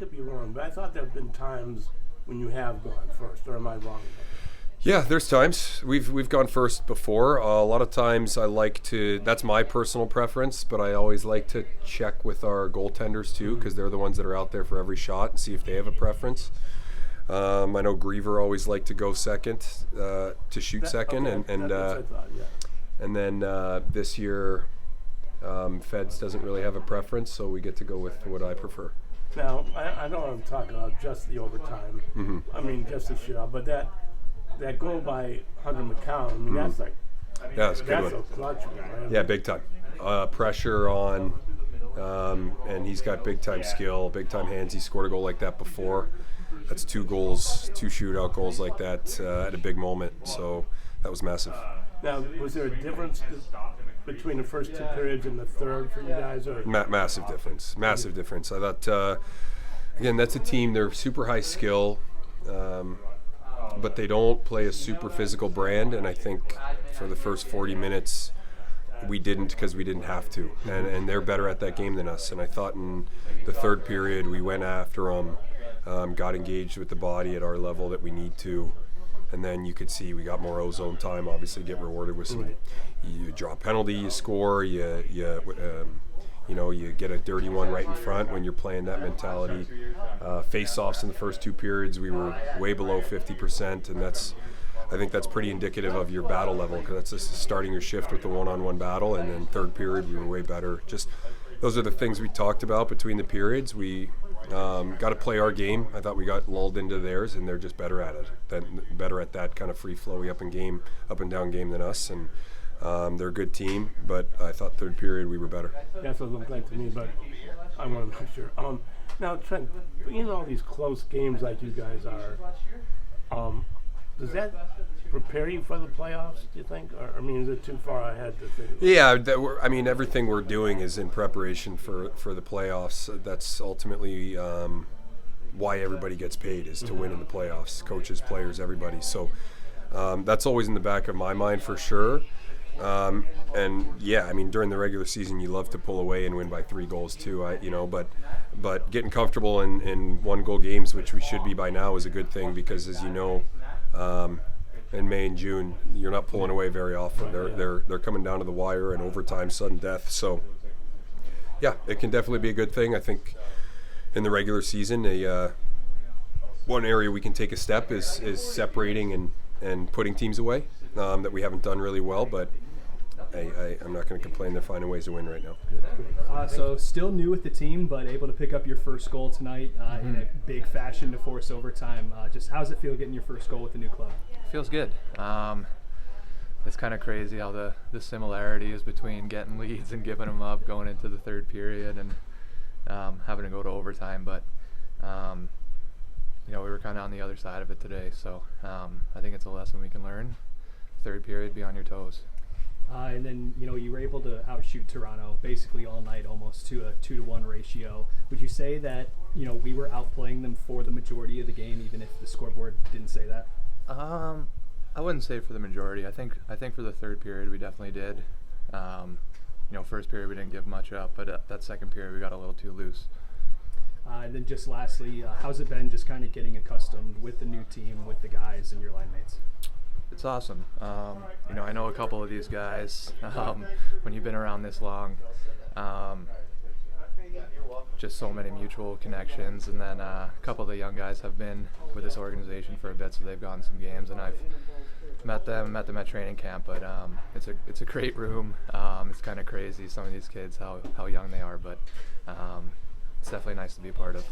could be wrong, but I thought there have been times when you have gone first, or am I wrong? Yeah, there's times we've gone first before. A lot of times I like to. That's my personal preference, but I always like to check with our goaltenders too, because they're the ones that are out there for every shot and see if they have a preference. I know Griever always liked to go second, to shoot second, and then this year Feds doesn't really have a preference, so we get to go with what I prefer. Now I don't want to talk about just the overtime. Mm-hmm. I mean just the shootout, but that goal by Hunter McCown, I mean, that's like, that's a good one. That's a clutch one, right? Yeah, big time. Pressure on, and he's got big time skill, big time hands. He scored a goal like that before. That's 2 goals, 2 shootout goals like that at a big moment. So that was massive. Now, was there a difference between the first 2 periods and the third for you guys? Or? Massive difference. Massive difference. I thought, again, that's a team. They're super high skill. But they don't play a super physical brand, and I think for the first 40 minutes we didn't, because we didn't have to, and they're better at that game than us. And I thought in the third period we went after them, got engaged with the body at our level that we need to, and then you could see we got more ozone time, obviously get rewarded with some, you draw a penalty, you score, you get a dirty one right in front when you're playing that mentality. Face-offs in the first 2 periods, we were way below 50%, and I think that's pretty indicative of your battle level, because that's just starting your shift with the one-on-one battle, and then third period we were way better. Just those are the things we talked about between the periods. We got to play our game. I thought we got lulled into theirs, and they're just better at it, better at that kind of free-flowy up and down game than us, and they're a good team, but I thought third period we were better. That's what it looked like to me, but I want to make sure. Now, Trent, in all these close games like you guys are, does that prepare you for the playoffs, do you think? Or, I mean, is it too far ahead to think? Yeah, everything we're doing is in preparation for the playoffs. That's ultimately why everybody gets paid, is to win in the playoffs. Coaches, players, everybody. So that's always in the back of my mind for sure. And yeah, I mean, during the regular season, you love to pull away and win by 3 goals too. But getting comfortable in 1-goal games, which we should be by now, is a good thing, because as you know, in May and June, you're not pulling away very often. They're coming down to the wire and overtime, sudden death. So yeah, it can definitely be a good thing. I think in the regular season, one area we can take a step is separating and putting teams away that we haven't done really well, but I'm not going to complain. They're finding ways to win right now. So still new with the team, but able to pick up your first goal tonight in a big fashion to force overtime. Just how does it feel getting your first goal with the new club? Feels good. It's kind of crazy how the similarity is between getting leads and giving them up going into the third period and having to go to overtime. But we were kind of on the other side of it today, so I think it's a lesson we can learn. Third period, be on your toes. And then, you were able to outshoot Toronto basically all night, almost to a 2-to-1 ratio. Would you say that, we were outplaying them for the majority of the game, even if the scoreboard didn't say that? I wouldn't say for the majority. I think for the third period we definitely did. First period we didn't give much up, but that second period we got a little too loose. And then just lastly, how's it been just kind of getting accustomed with the new team, with the guys and your line mates? It's awesome. I know a couple of these guys. When you've been around this long, just so many mutual connections. And then a couple of the young guys have been with this organization for a bit, so they've gone some games, and I've met them at training camp. But it's a great room. It's kind of crazy, some of these kids, how young they are, but it's definitely nice to be a part of.